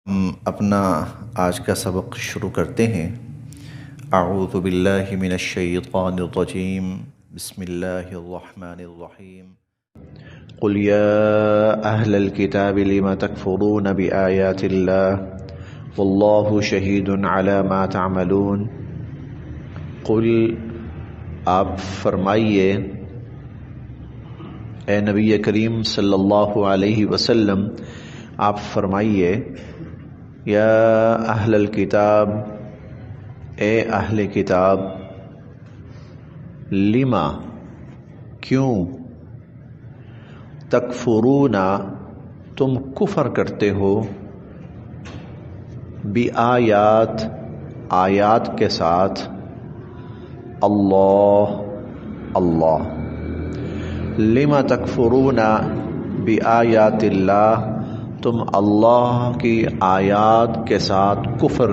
ہم اپنا آج کا سبق شروع کرتے ہیں۔ اعوذ باللہ من الشیطان الرجیم، بسم اللہ الرحمن الرحیم۔ قل یا اہل الکتاب لم تکفرون بآیات اللہ واللہ شہید علی ما تعملون۔ قل، آپ فرمائیے اے نبی کریم صلی اللہ علیہ وسلم، آپ فرمائیے یا اہل الکتاب، اے اہل کتاب، لما، کیوں، تکفرون، تم کفر کرتے ہو، بآیات، آیات کے ساتھ، اللہ، لما تکفرون بآیات اللہ، تم اللہ کی آیات کے ساتھ کفر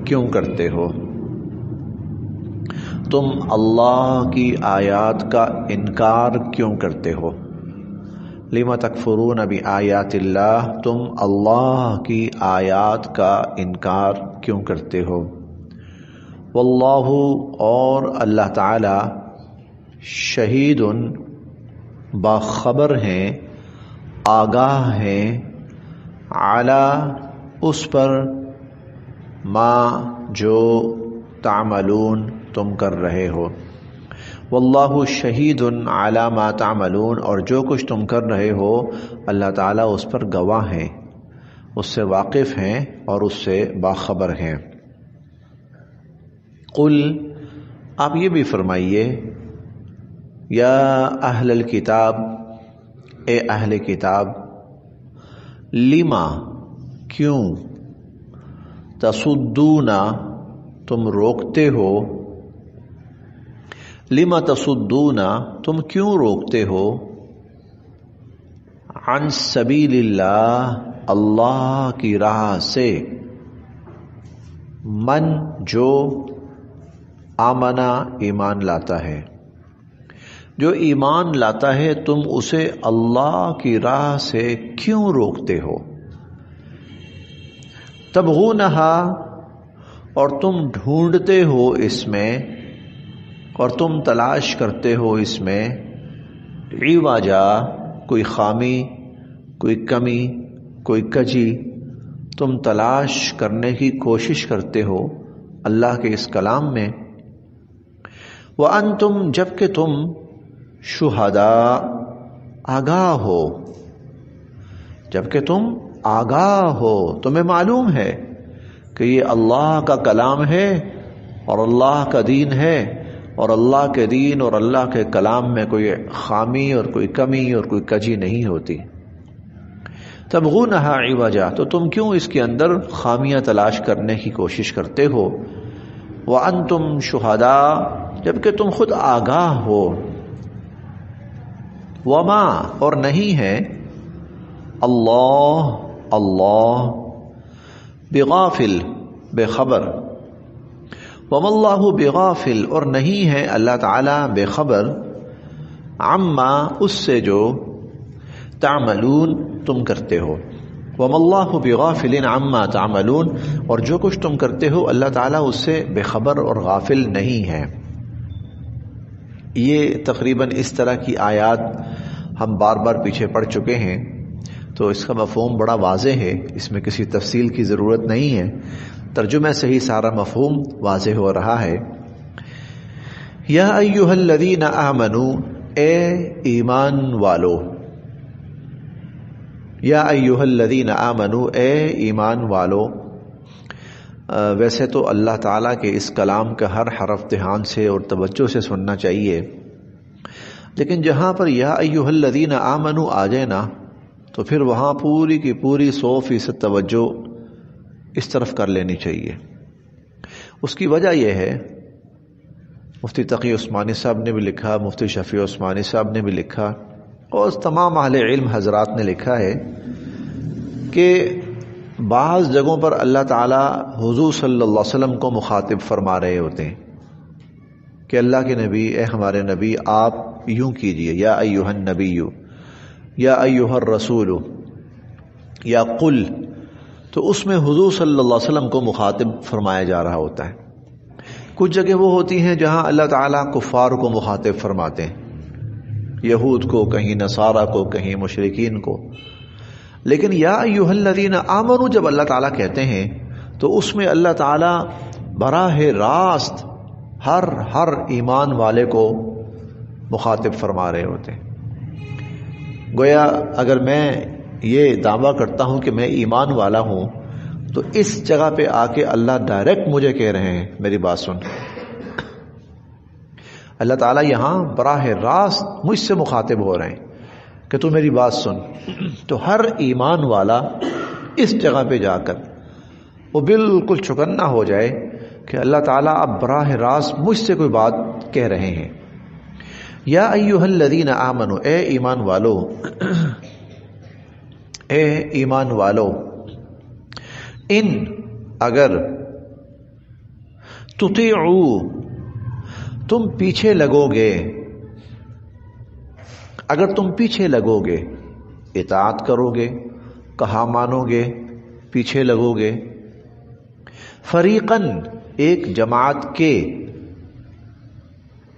کیوں کرتے ہو؟ تم اللہ کی آیات کا انکار کیوں کرتے ہو؟ لما تکفرون بآیات اللہ، تم اللہ کی آیات کا انکار کیوں کرتے ہو؟ واللہ، اور اللہ تعالی، شہید، باخبر ہیں، آگاہ ہیں، علی، اس پر، ما، جو، تعملون، تم کر رہے ہو۔ واللہ شہید علی ما تعملون، اور جو کچھ تم کر رہے ہو اللہ تعالیٰ اس پر گواہ ہیں، اس سے واقف ہیں اور اس سے باخبر ہیں۔ قل، آپ یہ بھی فرمائیے یا اہل الکتاب، اے اہل کتاب، لما، کیوں، تصدون، تم روکتے ہو، لما تصدون، تم کیوں روکتے ہو، عن سبیل اللہ، اللہ کی راہ سے، من، جو، آمنا، ایمان لاتا ہے، جو ایمان لاتا ہے تم اسے اللہ کی راہ سے کیوں روکتے ہو؟ تبغونہا، اور تم ڈھونڈتے ہو اس میں، اور تم تلاش کرتے ہو اس میں، عوجا، کوئی خامی، کوئی کمی، کوئی کجی، تم تلاش کرنے کی کوشش کرتے ہو اللہ کے اس کلام میں۔ وَأَنْتُمْ، جبکہ تم، شہداء، آگاہ ہو، جبکہ تم آگاہ ہو، تمہیں معلوم ہے کہ یہ اللہ کا کلام ہے اور اللہ کا دین ہے، اور اللہ کے دین اور اللہ کے کلام میں کوئی خامی اور کوئی کمی اور کوئی کجی نہیں ہوتی۔ تبغونہا عوجا، تو تم کیوں اس کے اندر خامیاں تلاش کرنے کی کوشش کرتے ہو؟ وَأَنْتُمْ شُهَدَاء، جبکہ تم خود آگاہ ہو۔ وما، اور نہیں ہے، اللہ بغافل، بے خبر، وما اللہ بغافل، اور نہیں ہے اللہ تعالی بے خبر، عما، اس سے جو، تعملون، تم کرتے ہو۔ وما اللہ بغافل عما تعملون، اور جو کچھ تم کرتے ہو اللہ تعالیٰ اس سے بے خبر اور غافل نہیں ہے۔ یہ تقریباً اس طرح کی آیات ہم بار بار پیچھے پڑھ چکے ہیں، تو اس کا مفہوم بڑا واضح ہے، اس میں کسی تفصیل کی ضرورت نہیں ہے، ترجمہ سے ہی سارا مفہوم واضح ہو رہا ہے۔ یا ایھا الذین آمنوا، اے ایمان والو، یا ایھا الذین آمنوا، اے ایمان والو۔ ویسے تو اللہ تعالیٰ کے اس کلام کا ہر حرف دھیان سے اور توجہ سے سننا چاہیے، لیکن جہاں پر یا ایھا الذین آمنوا آ جائے نا، تو پھر وہاں پوری کی پوری 100% توجہ اس طرف کر لینی چاہیے۔ اس کی وجہ یہ ہے، مفتی تقی عثمانی صاحب نے بھی لکھا، مفتی شفیع عثمانی صاحب نے بھی لکھا، اور تمام اہل علم حضرات نے لکھا ہے کہ بعض جگہوں پر اللہ تعالیٰ حضور صلی اللہ علیہ وسلم کو مخاطب فرما رہے ہوتے ہیں کہ اللہ کے نبی، اے ہمارے نبی، آپ یوں کیجئے، یا ایھا النبی، یا ایھا الرسول، یا قل، تو اس میں حضور صلی اللہ علیہ وسلم کو مخاطب فرمایا جا رہا ہوتا ہے. کچھ جگہ وہ ہوتی ہیں جہاں اللہ تعالیٰ کفار کو مخاطب فرماتے ہیں، یہود کو، کہیں نصارہ کو، کہیں مشرکین کو. لیکن یا ایھا الذین آمنوا جب اللہ تعالیٰ کہتے ہیں تو اس میں اللہ تعالیٰ براہ راست ہر ایمان والے کو مخاطب فرما رہے ہوتے ہیں. گویا اگر میں یہ دعویٰ کرتا ہوں کہ میں ایمان والا ہوں تو اس جگہ پہ آ کے اللہ ڈائریکٹ مجھے کہہ رہے ہیں میری بات سن. اللہ تعالیٰ یہاں براہ راست مجھ سے مخاطب ہو رہے ہیں کہ تو میری بات سن. تو ہر ایمان والا اس جگہ پہ جا کر وہ بالکل چوکنا ہو جائے کہ اللہ تعالیٰ اب براہ راست مجھ سے کوئی بات کہہ رہے ہیں. یا ایھا الذین آمنوا، اے ایمان والو، اے ایمان والو، ان اگر تطیعوا تم پیچھے لگو گے، اگر تم پیچھے لگو گے، اطاعت کرو گے، کہا مانو گے، پیچھے لگو گے، فریقاً ایک جماعت کے،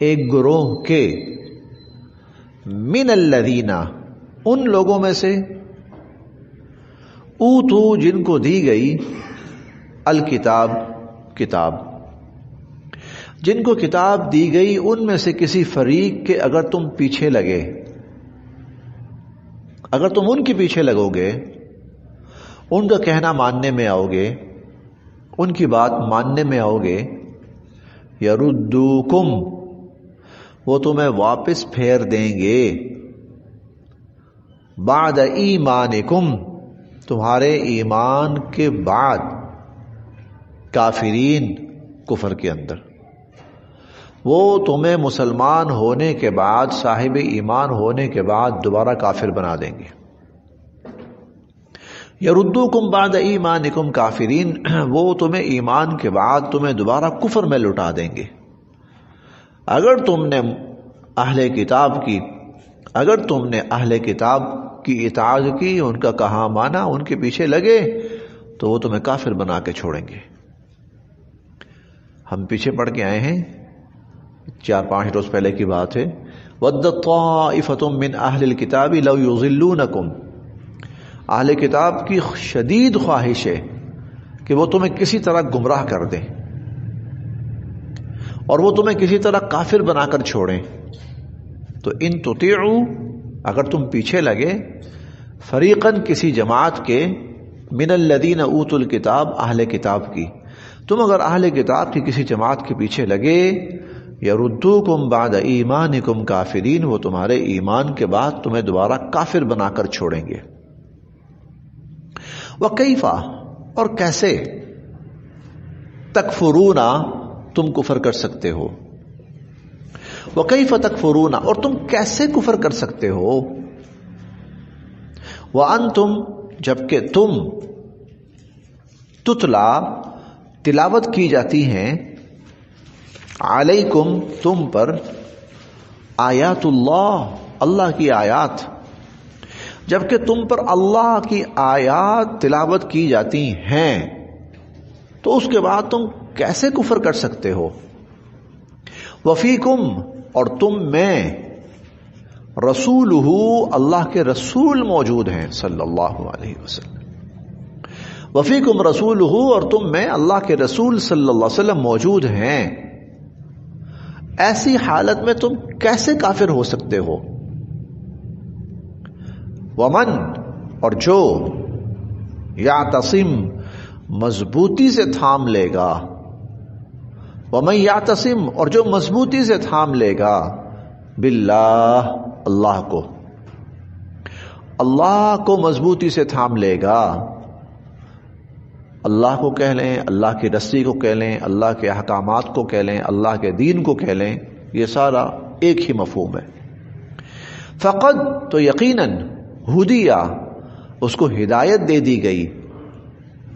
ایک گروہ کے، من الذین ان لوگوں میں سے، اوتو جن کو دی گئی، الکتاب کتاب، جن کو کتاب دی گئی ان میں سے کسی فریق کے اگر تم پیچھے لگے، اگر تم ان کے پیچھے لگو گے، ان کا کہنا ماننے میں آؤ گے، ان کی بات ماننے میں آؤ گے، یردوکم وہ تمہیں واپس پھیر دیں گے، بعد ایمانکم تمہارے ایمان کے بعد، کافرین کفر کے اندر، وہ تمہیں مسلمان ہونے کے بعد، صاحب ایمان ہونے کے بعد دوبارہ کافر بنا دیں گے. یردوکم بعد ایمانکم کافرین، وہ تمہیں ایمان کے بعد تمہیں دوبارہ کفر میں لٹا دیں گے. اگر تم نے اہل کتاب کی اطاعت کی، ان کا کہا مانا، ان کے پیچھے لگے، تو وہ تمہیں کافر بنا کے چھوڑیں گے. ہم پیچھے پڑھ کے آئے ہیں، 4-5 روز پہلے کی بات ہے، وَدَّتْ طَائِفَةٌ مِّنْ أَهْلِ الْكِتَابِ لَوْ يُضِلُّونَكُمْ، اہل کتاب کی شدید خواہش ہے کہ وہ تمہیں کسی طرح گمراہ کر دیں اور وہ تمہیں کسی طرح کافر بنا کر چھوڑیں. تو ان تطیعوا اگر تم پیچھے لگے، فریقاً کسی جماعت کے، من الذین اوتوا الکتاب اہل کتاب کی، تم اگر اہل کتاب کی کسی جماعت کے پیچھے لگے، یردوکم بعد ایمانکم کافرین، وہ تمہارے ایمان کے بعد تمہیں دوبارہ کافر بنا کر چھوڑیں گے. وکیف اور کیسے، تکفرون تم کفر کر سکتے ہو، وکیف تکفرون اور تم کیسے کفر کر سکتے ہو، وانتم جبکہ تم، تتلا تلاوت کی جاتی ہیں، علیکم تم پر، آیات اللہ اللہ کی آیات، جبکہ تم پر اللہ کی آیات تلاوت کی جاتی ہیں، تو اس کے بعد تم کیسے کفر کر سکتے ہو. وفیکم اور تم میں، رسولہ اللہ کے رسول موجود ہیں صلی اللہ علیہ وسلم. وفیکم رسولہ اور تم میں اللہ کے رسول صلی اللہ علیہ وسلم موجود ہیں. ایسی حالت میں تم کیسے کافر ہو سکتے ہو. ومن اور جو، یعتصم مضبوطی سے تھام لے گا، ومن یعتصم اور جو مضبوطی سے تھام لے گا، باللہ اللہ کو، اللہ کو مضبوطی سے تھام لے گا. اللہ کو کہہ لیں، اللہ کی رسی کو کہہ لیں، اللہ کے احکامات کو کہہ لیں، اللہ کے دین کو کہہ لیں، یہ سارا ایک ہی مفہوم ہے. فقد تو یقیناً، ہدیہ اس کو ہدایت دے دی گئی،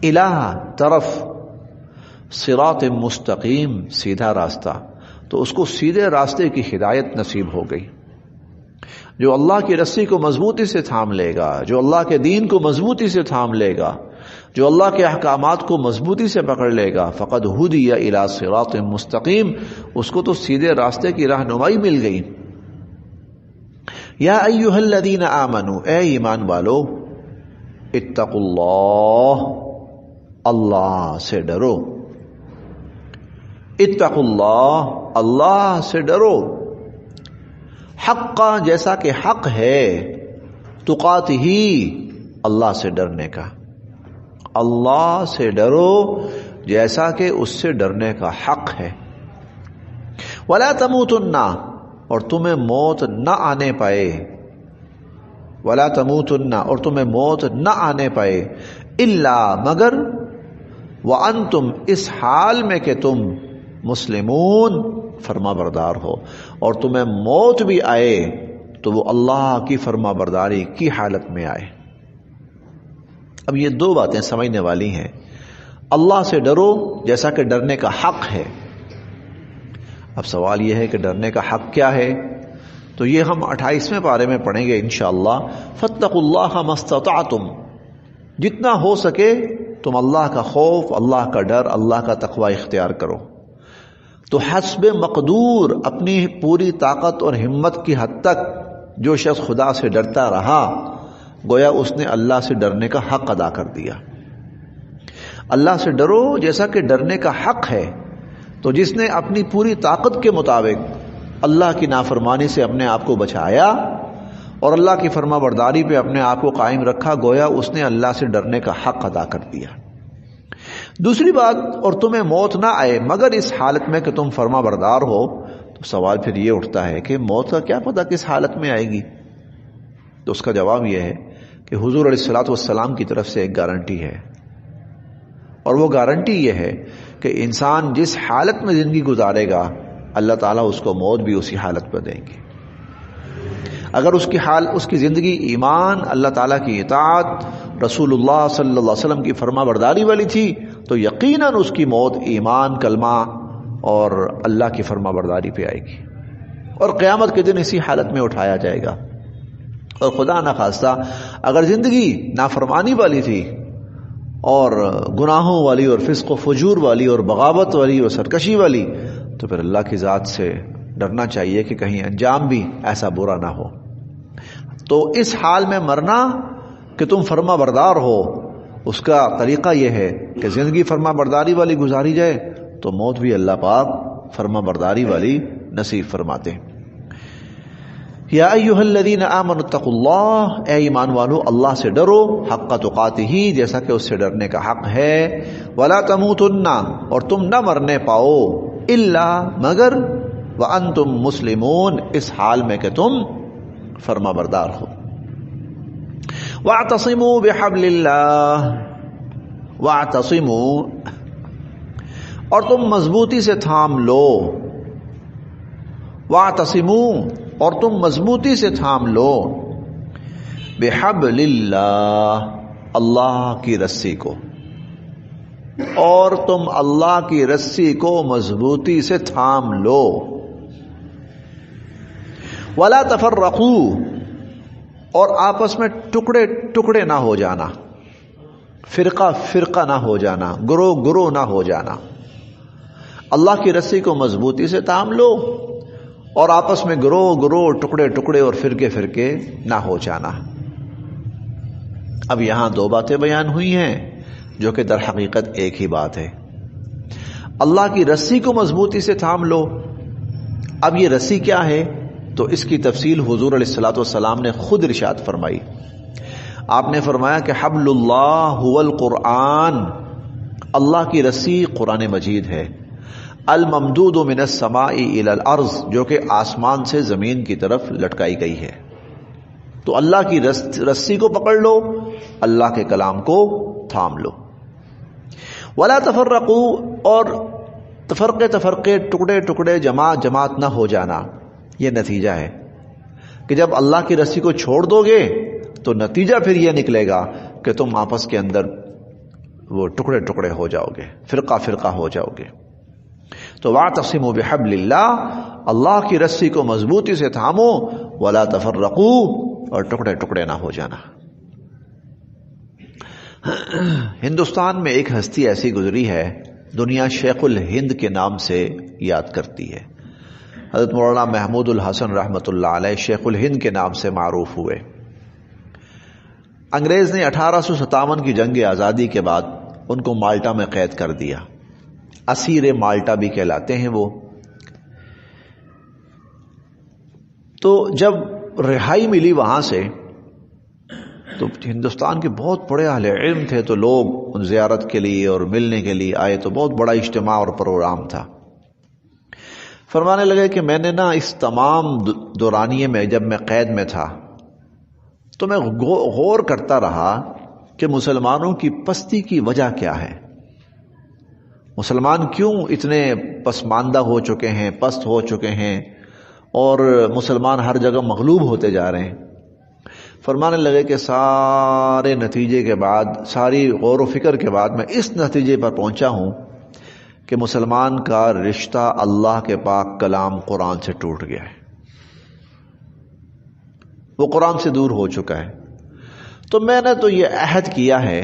الہ طرف، صراط مستقیم سیدھا راستہ، تو اس کو سیدھے راستے کی ہدایت نصیب ہو گئی. جو اللہ کی رسی کو مضبوطی سے تھام لے گا، جو اللہ کے دین کو مضبوطی سے تھام لے گا، جو اللہ کے احکامات کو مضبوطی سے پکڑ لے گا فقد ہدی الی صراط مستقیم، اس کو تو سیدھے راستے کی رہنمائی مل گئی۔ یا ایھا الذین آمنوا، اے ایمان والو، اتقوا اللہ، اللہ سے ڈرو، اتقوا اللہ، اللہ سے ڈرو، حقا، جیسا کہ حق ہے، تقاتہ، اللہ سے ڈرنے کا، اللہ سے ڈرو جیسا کہ اس سے ڈرنے کا حق ہے۔ ولا تموتن، اور تمہیں موت نہ آنے پائے، ولا تموتن، اور تمہیں موت نہ آنے پائے، الا، مگر، وانتم، اس حال میں کہ تم مسلمون، فرما بردار ہو، اور تمہیں موت بھی آئے تو وہ اللہ کی فرما برداری کی حالت میں آئے۔ اب یہ دو باتیں سمجھنے والی ہیں۔ اللہ سے ڈرو جیسا کہ ڈرنے کا حق ہے۔ اب سوال یہ ہے کہ ڈرنے کا حق کیا ہے؟ تو یہ ہم 28ویں پارے میں پڑھیں گے انشاءاللہ۔ فاتقوا اللہ ما استطعتم، جتنا ہو سکے تم اللہ کا خوف، اللہ کا ڈر، اللہ کا تقوی اختیار کرو۔ تو حسب مقدور، اپنی پوری طاقت اور ہمت کی حد تک جو شخص خدا سے ڈرتا رہا، گویا اس نے اللہ سے ڈرنے کا حق ادا کر دیا۔ اللہ سے ڈرو جیسا کہ ڈرنے کا حق ہے، تو جس نے اپنی پوری طاقت کے مطابق اللہ کی نافرمانی سے اپنے آپ کو بچایا اور اللہ کی فرما برداری پہ اپنے آپ کو قائم رکھا، گویا اس نے اللہ سے ڈرنے کا حق ادا کر دیا۔ دوسری بات، اور تمہیں موت نہ آئے مگر اس حالت میں کہ تم فرما بردار ہو، تو سوال پھر یہ اٹھتا ہے کہ موت کا کیا پتہ کس حالت میں آئے گی؟ تو اس کا جواب یہ ہے کہ حضور علیہ الصلوۃ والسلام کی طرف سے ایک گارنٹی ہے، اور وہ گارنٹی یہ ہے کہ انسان جس حالت میں زندگی گزارے گا، اللہ تعالیٰ اس کو موت بھی اسی حالت پر دیں گے۔ اگر اس کی زندگی ایمان، اللہ تعالیٰ کی اطاعت، رسول اللہ صلی اللہ علیہ وسلم کی فرما برداری والی تھی، تو یقیناً اس کی موت ایمان، کلمہ اور اللہ کی فرما برداری پہ آئے گی، اور قیامت کے دن اسی حالت میں اٹھایا جائے گا۔ اور خدا نخواستہ اگر زندگی نافرمانی والی تھی اور گناہوں والی اور فسق و فجور والی اور بغاوت والی اور سرکشی والی، تو پھر اللہ کی ذات سے ڈرنا چاہیے کہ کہیں انجام بھی ایسا برا نہ ہو۔ تو اس حال میں مرنا کہ تم فرما بردار ہو، اس کا طریقہ یہ ہے کہ زندگی فرما برداری والی گزاری جائے تو موت بھی اللہ پاک فرما برداری والی نصیب فرماتے ہیں۔ یا ایھا الذین آمنوا اتقوا اللہ، اے ایمان والو اللہ سے ڈرو، حق تقاتہ، جیسا کہ اس سے ڈرنے کا حق ہے، ولا تموتن، اور تم نہ مرنے پاؤ، الا، مگر، وانتم مسلمون، اس حال میں کہ تم فرما بردار ہو۔ واعتصموا بحبل اللہ، واعتصموا، اور تم مضبوطی سے تھام لو، واعتصموا، اور تم مضبوطی سے تھام لو، بحبل اللہ، اللہ کی رسی کو، اور تم اللہ کی رسی کو مضبوطی سے تھام لو، ولا تفرقوا، اور آپس میں ٹکڑے ٹکڑے نہ ہو جانا، فرقہ فرقہ نہ ہو جانا، گروہ گروہ نہ ہو جانا۔ اللہ کی رسی کو مضبوطی سے تھام لو اور آپس میں گروہ گروہ، ٹکڑے ٹکڑے اور فرقے فرقے نہ ہو جانا۔ اب یہاں دو باتیں بیان ہوئی ہیں جو کہ در حقیقت ایک ہی بات ہے۔ اللہ کی رسی کو مضبوطی سے تھام لو، اب یہ رسی کیا ہے؟ تو اس کی تفصیل حضور علیہ الصلوۃ والسلام نے خود ارشاد فرمائی۔ آپ نے فرمایا کہ حبل اللہ هو القرآن، اللہ کی رسی قرآن مجید ہے، الممدود من السماء الى الارض، جو کہ آسمان سے زمین کی طرف لٹکائی گئی ہے۔ تو اللہ کی رسی کو پکڑ لو، اللہ کے کلام کو تھام لو۔ ولا تفرقوا، اور تفرقے ٹکڑے ٹکڑے، جماعت جماعت نہ ہو جانا۔ یہ نتیجہ ہے کہ جب اللہ کی رسی کو چھوڑ دو گے تو نتیجہ پھر یہ نکلے گا کہ تم آپس کے اندر وہ ٹکڑے ٹکڑے ہو جاؤ گے، فرقہ فرقہ ہو جاؤ گے۔ تو واعتصموا بحبل اللہ، اللہ کی رسی کو مضبوطی سے تھامو، ولا تفرقوا، اور ٹکڑے ٹکڑے نہ ہو جانا۔ ہندوستان میں ایک ہستی ایسی گزری ہے، دنیا شیخ الہند کے نام سے یاد کرتی ہے۔ حضرت مولانا محمود الحسن رحمۃ اللہ علیہ شیخ الہند کے نام سے معروف ہوئے۔ انگریز نے 1857 کی جنگ آزادی کے بعد ان کو مالٹا میں قید کر دیا، اسیر مالٹا بھی کہلاتے ہیں وہ۔ تو جب رہائی ملی وہاں سے تو ہندوستان کے بہت بڑے اہل علم تھے، تو لوگ زیارت کے لیے اور ملنے کے لیے آئے، تو بہت بڑا اجتماع اور پروگرام تھا۔ فرمانے لگے کہ میں نے اس تمام دورانیے میں جب میں قید میں تھا تو میں غور کرتا رہا کہ مسلمانوں کی پستی کی وجہ کیا ہے، مسلمان کیوں اتنے پسماندہ ہو چکے ہیں، پست ہو چکے ہیں، اور مسلمان ہر جگہ مغلوب ہوتے جا رہے ہیں۔ فرمانے لگے کہ سارے نتیجے کے بعد، ساری غور و فکر کے بعد میں اس نتیجے پر پہنچا ہوں کہ مسلمان کا رشتہ اللہ کے پاک کلام قرآن سے ٹوٹ گیا ہے، وہ قرآن سے دور ہو چکا ہے۔ تو میں نے تو یہ عہد کیا ہے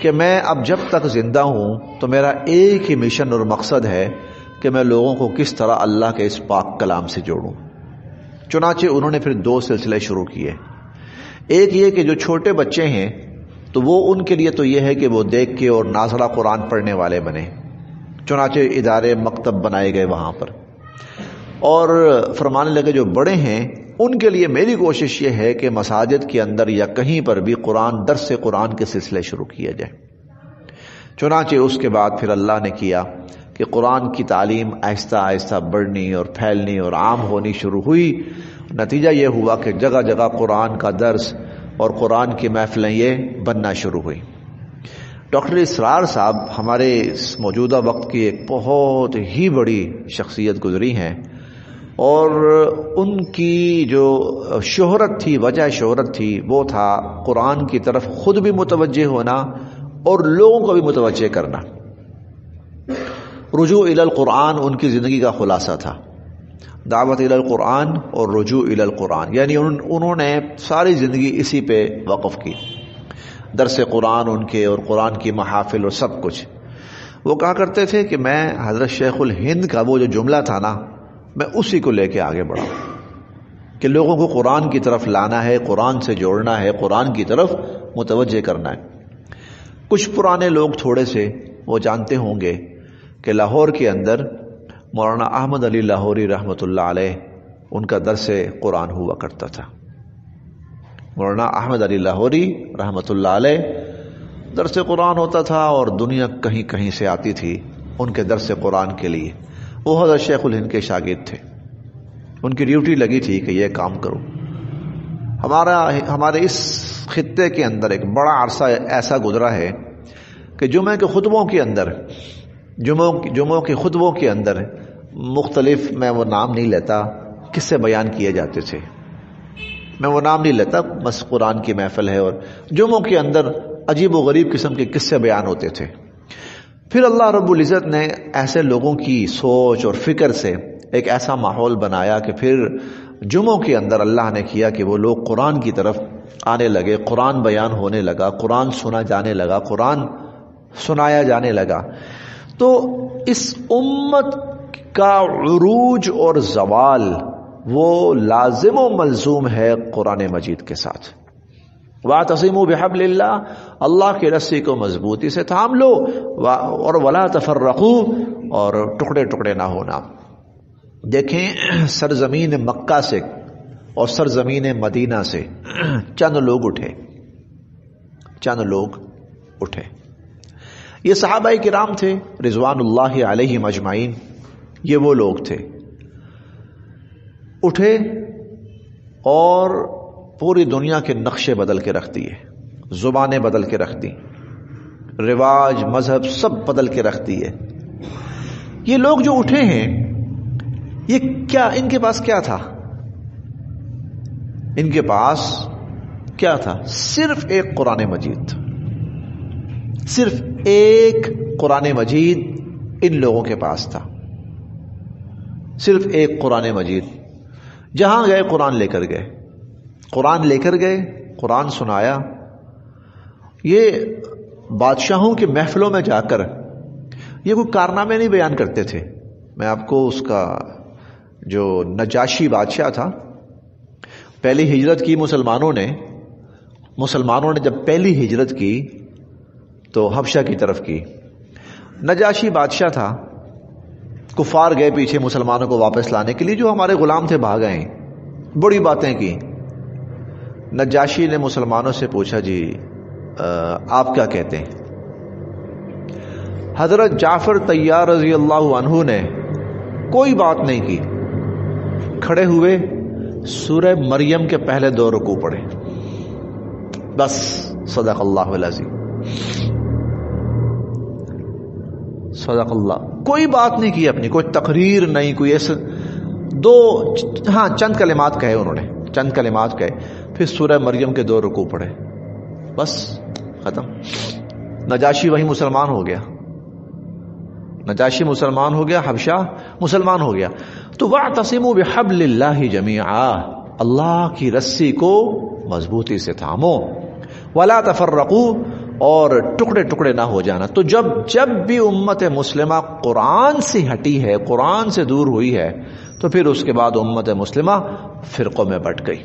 کہ میں اب جب تک زندہ ہوں تو میرا ایک ہی مشن اور مقصد ہے کہ میں لوگوں کو کس طرح اللہ کے اس پاک کلام سے جوڑوں۔ چنانچہ انہوں نے پھر 2 سلسلے شروع کیے۔ ایک یہ کہ جو چھوٹے بچے ہیں تو وہ ان کے لیے تو یہ ہے کہ وہ دیکھ کے اور ناظرہ قرآن پڑھنے والے بنے، چنانچہ ادارے مکتب بنائے گئے وہاں پر۔ اور فرمانے لگے جو بڑے ہیں ان کے لیے میری کوشش یہ ہے کہ مساجد کے اندر یا کہیں پر بھی درس قرآن کے سلسلے شروع کیا جائے۔ چنانچہ اس کے بعد پھر اللہ نے کیا کہ قرآن کی تعلیم آہستہ آہستہ بڑھنی اور پھیلنی اور عام ہونی شروع ہوئی۔ نتیجہ یہ ہوا کہ جگہ جگہ قرآن کا درس اور قرآن کی محفلیں یہ بننا شروع ہوئی۔ ڈاکٹر اسرار صاحب ہمارے اس موجودہ وقت کی ایک بہت ہی بڑی شخصیت گزری ہیں، اور ان کی جو شہرت تھی، وجہ شہرت تھی، وہ تھا قرآن کی طرف خود بھی متوجہ ہونا اور لوگوں کو بھی متوجہ کرنا۔ رجوع الی القرآن ان کی زندگی کا خلاصہ تھا، دعوت الی القرآن اور رجوع الی القرآن، یعنی انہوں نے ساری زندگی اسی پہ وقف کی، درس قرآن ان کے اور قرآن کی محافل اور سب کچھ۔ وہ کہا کرتے تھے کہ میں حضرت شیخ الہند کا وہ جو جملہ تھا میں اسی کو لے کے آگے بڑھا کہ لوگوں کو قرآن کی طرف لانا ہے، قرآن سے جوڑنا ہے، قرآن کی طرف متوجہ کرنا ہے۔ کچھ پرانے لوگ تھوڑے سے وہ جانتے ہوں گے کہ لاہور کے اندر مولانا احمد علی لاہوری رحمۃ اللہ علیہ ان کا درس قرآن ہوا کرتا تھا۔ مولانا احمد علی لاہوری رحمۃ اللہ علیہ درس قرآن ہوتا تھا، اور دنیا کہیں کہیں سے آتی تھی ان کے درس قرآن کے لیے۔ وہ حضرت شیخ الہند کے شاگرد تھے، ان کی ڈیوٹی لگی تھی کہ یہ کام کرو۔ ہمارے اس خطے کے اندر ایک بڑا عرصہ ایسا گزرا ہے کہ جمعے کے خطبوں کے اندر مختلف، میں وہ نام نہیں لیتا، قصے بیان کیے جاتے تھے، میں وہ نام نہیں لیتا، بس قرآن کی محفل ہے اور جمعوں کے اندر عجیب و غریب قسم کے قصے بیان ہوتے تھے۔ پھر اللہ رب العزت نے ایسے لوگوں کی سوچ اور فکر سے ایک ایسا ماحول بنایا کہ پھر جمعوں کے اندر اللہ نے کیا کہ وہ لوگ قرآن کی طرف آنے لگے، قرآن بیان ہونے لگا، قرآن سنا جانے لگا، قرآن سنایا جانے لگا۔ تو اس امت کا عروج اور زوال وہ لازم و ملزوم ہے قرآن مجید کے ساتھ۔ وَاعْتَصِمُوا بِحَبْلِ اللَّهِ، اللہ کی رسی کو مضبوطی سے تھام لو، اور وَلَا تَفَرَّقُوا، اور ٹکڑے ٹکڑے نہ ہونا۔ دیکھیں سرزمین مکہ سے اور سرزمین مدینہ سے چند لوگ اٹھے۔ یہ صحابہ کرام تھے رضوان اللہ علیہم اجمعین، یہ وہ لوگ تھے، اٹھے اور پوری دنیا کے نقشے بدل کے رکھ دیے، زبانیں بدل کے رکھ دی، رواج مذہب سب بدل کے رکھ دیے۔ یہ لوگ جو اٹھے ہیں، یہ کیا ان کے پاس کیا تھا؟ ان کے پاس کیا تھا؟ صرف ایک قرآن مجید، صرف ایک قرآن مجید ان لوگوں کے پاس تھا، صرف ایک قرآن مجید۔ جہاں گئے قرآن لے کر گئے، قرآن لے کر گئے، قرآن سنایا۔ یہ بادشاہوں کے محفلوں میں جا کر یہ کوئی کارنامے نہیں بیان کرتے تھے. میں آپ کو اس کا جو نجاشی بادشاہ تھا، پہلی ہجرت کی مسلمانوں نے جب پہلی ہجرت کی تو حبشہ کی طرف کی. نجاشی بادشاہ تھا، کفار گئے پیچھے مسلمانوں کو واپس لانے کے لیے، جو ہمارے غلام تھے بھاگ گئے، بڑی باتیں کی. نجاشی نے مسلمانوں سے پوچھا جی آپ کیا کہتے ہیں؟ حضرت جعفر طیار رضی اللہ عنہ نے کوئی بات نہیں کی، کھڑے ہوئے سورہ مریم کے پہلے 2 رکوع پڑھے، بس. صدق اللہ العظیم، صدق اللہ. کوئی بات نہیں کی اپنی، کوئی تقریر نہیں، کوئی ایسے چند کلمات کہے انہوں نے، چند کلمات کہے، پھر سورہ مریم کے 2 رکوع پڑھے، بس ختم. نجاشی وہی مسلمان ہو گیا، نجاشی مسلمان ہو گیا، حبشہ مسلمان ہو گیا. تو وَاعْتَصِمُوا بِحَبْلِ اللَّهِ جَمِيعًا، اللہ کی رسی کو مضبوطی سے تھامو، وَلَا تَفَرَّقُوا، اور ٹکڑے ٹکڑے نہ ہو جانا. تو جب بھی امت مسلمہ قرآن سے ہٹی ہے، قرآن سے دور ہوئی ہے، تو پھر اس کے بعد امت مسلمہ فرقوں میں بٹ گئی،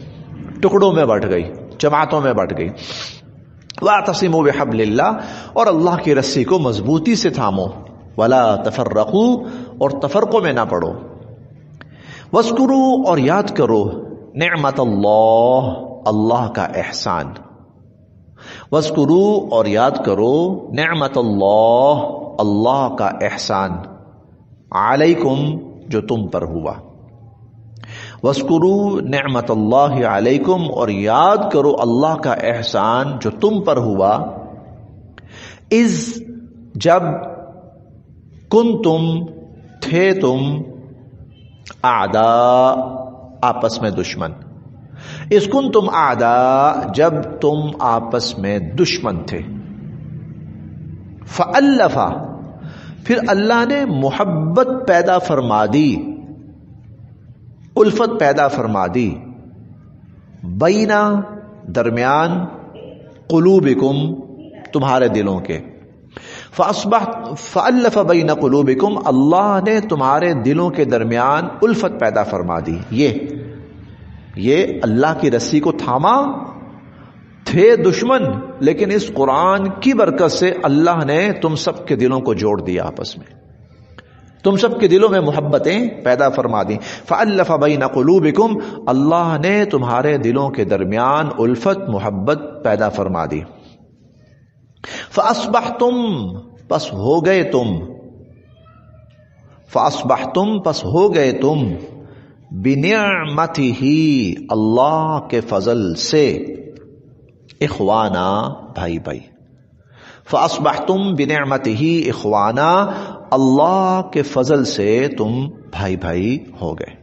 ٹکڑوں میں بٹ گئی، جماعتوں میں بٹ گئی. وَاعْتَصِمُوا بِحَبْلِ اللَّهِ، اور اللہ کی رسی کو مضبوطی سے تھامو، وَلَا تَفَرَّقُوا، اور تفرقوں میں نہ پڑو. وَاذْكُرُوا، اور یاد کرو، نعمت اللہ، اللہ کا احسان. وَاذْكُرُوا، اور یاد کرو، نعمت اللہ، اللہ کا احسان، علیکم، جو تم پر ہوا. وَاذْكُرُوا نعمت اللہ علیکم، اور یاد کرو اللہ کا احسان جو تم پر ہوا. اذ، جب، کنتم، تھے تم، اعداء، آپس میں دشمن. اذ کنتم اعداء، جب تم آپس میں دشمن تھے. فألف، پھر اللہ نے محبت پیدا فرما دی، الفت پیدا فرما دی، بینا، درمیان، قلوبکم، تمہارے دلوں کے. فألف بین قلوبکم، اللہ نے تمہارے دلوں کے درمیان الفت پیدا فرما دی. یہ اللہ کی رسی کو تھاما، تھے دشمن، لیکن اس قرآن کی برکت سے اللہ نے تم سب کے دلوں کو جوڑ دیا آپس میں، تم سب کے دلوں میں محبتیں پیدا فرما دی. فألف بین قلوبکم، اللہ نے تمہارے دلوں کے درمیان الفت، محبت پیدا فرما دی. فأصبحتم، پس ہو گئے تم، فأصبحتم، پس ہو گئے تم، بنعمتہ، اللہ کے فضل سے، اخوانا، بھائی بھائی. فأصبحتم بنعمتہ اخوانا، اللہ کے فضل سے تم بھائی بھائی ہو گئے.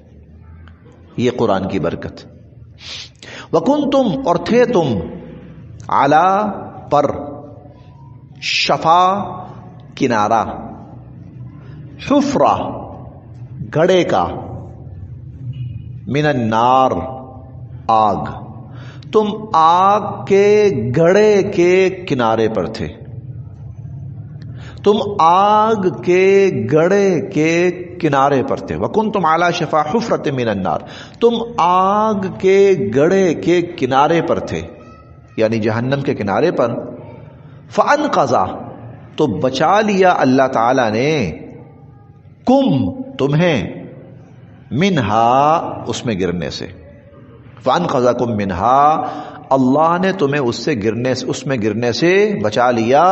یہ قرآن کی برکت. وکنتم، اور تھے تم، علی، پر، شفا، کنارہ، حفرہ، گڑھے کا، من النار، آگ، تم آگ کے گڑھے کے کنارے پر تھے، تم آگ کے گڑھے کے کنارے پر تھے. وکنتم علی شفا حفرۃ من النار، تم آگ کے گڑھے کے کنارے پر تھے، یعنی جہنم کے کنارے پر. فانقذ، تو بچا لیا اللہ تعالی نے، کم، تمہیں، منہا، اس میں گرنے سے. فانقذکم منہا، اللہ نے تمہیں اس میں گرنے سے بچا لیا،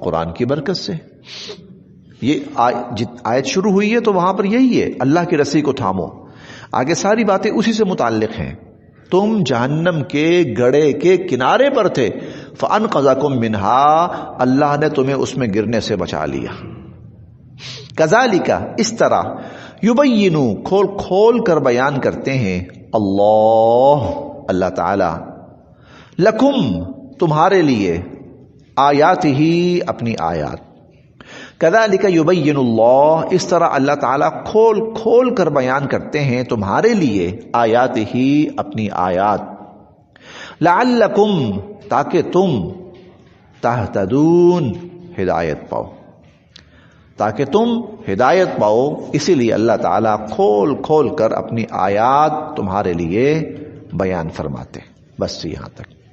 قرآن کی برکت سے. یہ آیت شروع ہوئی ہے تو وہاں پر یہی ہے، اللہ کی رسی کو تھامو. آگے ساری باتیں اسی سے متعلق ہیں. تم جہنم کے گڑھے کے کنارے پر تھے، فانقذکم منہا، اللہ نے تمہیں اس میں گرنے سے بچا لیا. کذالک، اس طرح، یبینو، کھول کھول کر بیان کرتے ہیں، اللہ تعالی، لکم، تمہارے لیے، آیات ہی، اپنی آیات. کذالک یبین اللہ، اس طرح اللہ تعالیٰ کھول کھول کر بیان کرتے ہیں تمہارے لیے، آیات ہی، اپنی آیات. لعلکم، تاکہ تم، تہتدون، ہدایت پاؤ، تاکہ تم ہدایت پاؤ. اسی لیے اللہ تعالیٰ کھول کھول کر اپنی آیات تمہارے لیے بیان فرماتے. بس یہاں تک.